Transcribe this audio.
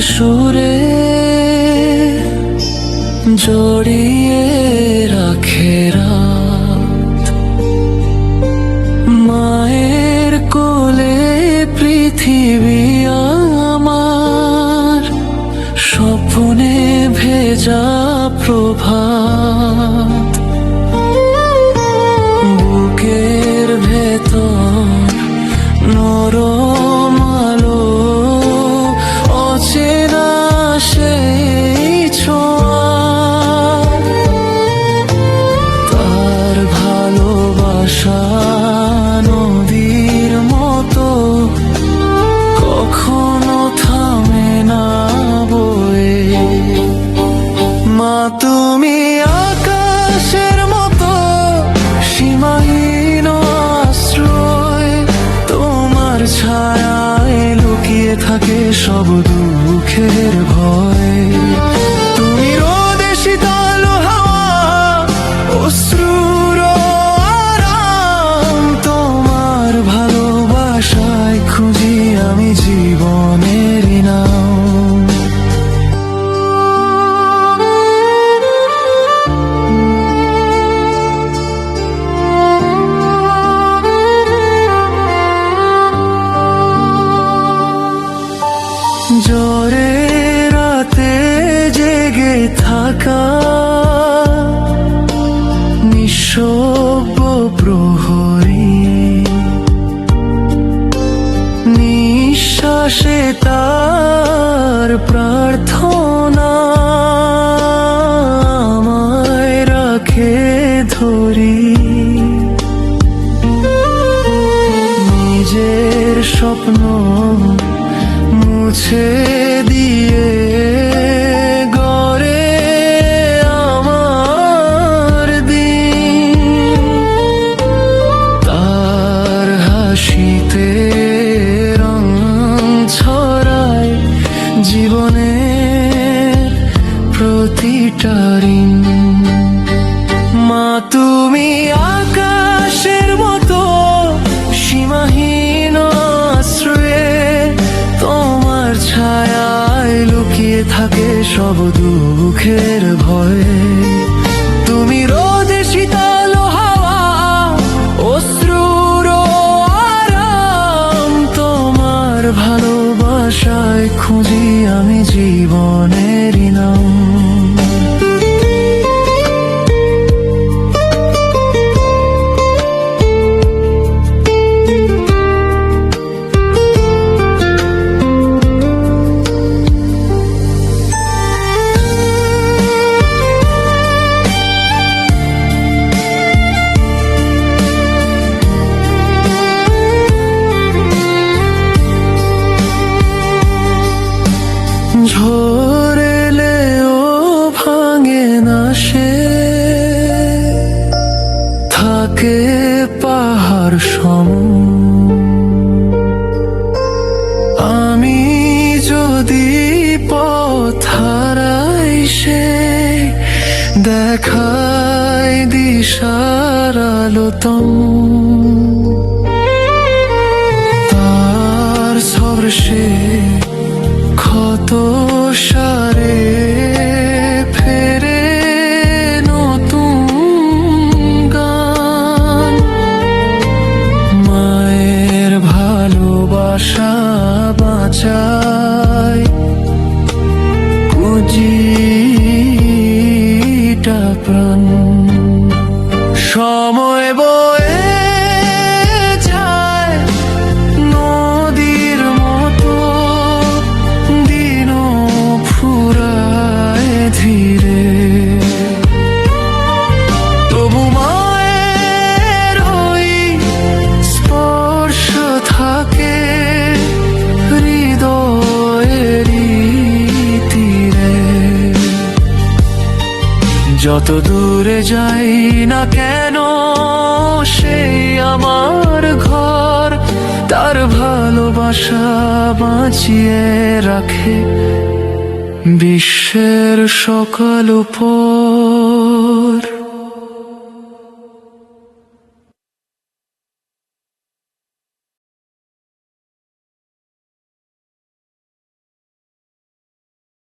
সুরে জড়িয়ে রাখে রাত। মায়ের কোলে পৃথিবী আমার, স্বপ্নে ভেজা প্রভাত। বুকের ভেতর নরম আলো, অচেনা সেই ছোঁয়া। তার ভালোবাসা নদীর মতো, কখনো থামে না বয়ে। মা তুমি আকাশের মতো, সীমাহীন আশ্রয়। তোমার ছায়ায় লুকিয়ে থাকে সব দুঃখের ভয়। তুমি রোদে শীতল হাওয়া, অশ্রুর আরাম। তোমার ভালোবাসায় খুঁজি আমি জীবনের নাম। ঝড়ে রাতে জেগে থাকা, নিঃশব্দ প্রহরী। নিঃশ্বাসে তার প্রার্থনা, আমায় রাখে ধরি। নিজের স্বপ্ন মুছে দিয়ে গড়ে আমার দিন। তার হাসিতে রং ছড়ায় জীবনের প্রতিটা ঋণ। মা তুমি আকাশের মতো, সীমাহীন আশ্রয়ে। তোমার ছায়ায় লুকিয়ে থাকে সব দুঃখের ভয়ে। তুমি রোদে শীতল হাওয়া, অশ্রুর আরাম। তোমার ভালোবাসায় খুঁজি আমি জীবনের নাম। ঝড় এলেও ভাঙে না সে, থাকে পাহাড় সম। আমি যদি পথ হারাই, সে দেখায় দিশার আলোতম। তার স্পর্শে ক্ষত সারে ফেরে নতুন গান। মায়ের ভালোবাসা বাঁচায় কুজিটা প্রাণ। সময় বয়ে যায় নদীর মতো, দিন ফুরায় ধীরে। তবু মায়ের ওই স্পর্শ থাকে হৃদয়েরই তীরে। যত দূরে যাই না কেন, সেই আমার ঘর। তার ভালোবাসা বাঁচিয়ে রাখে বিশ্বের সকল উপর।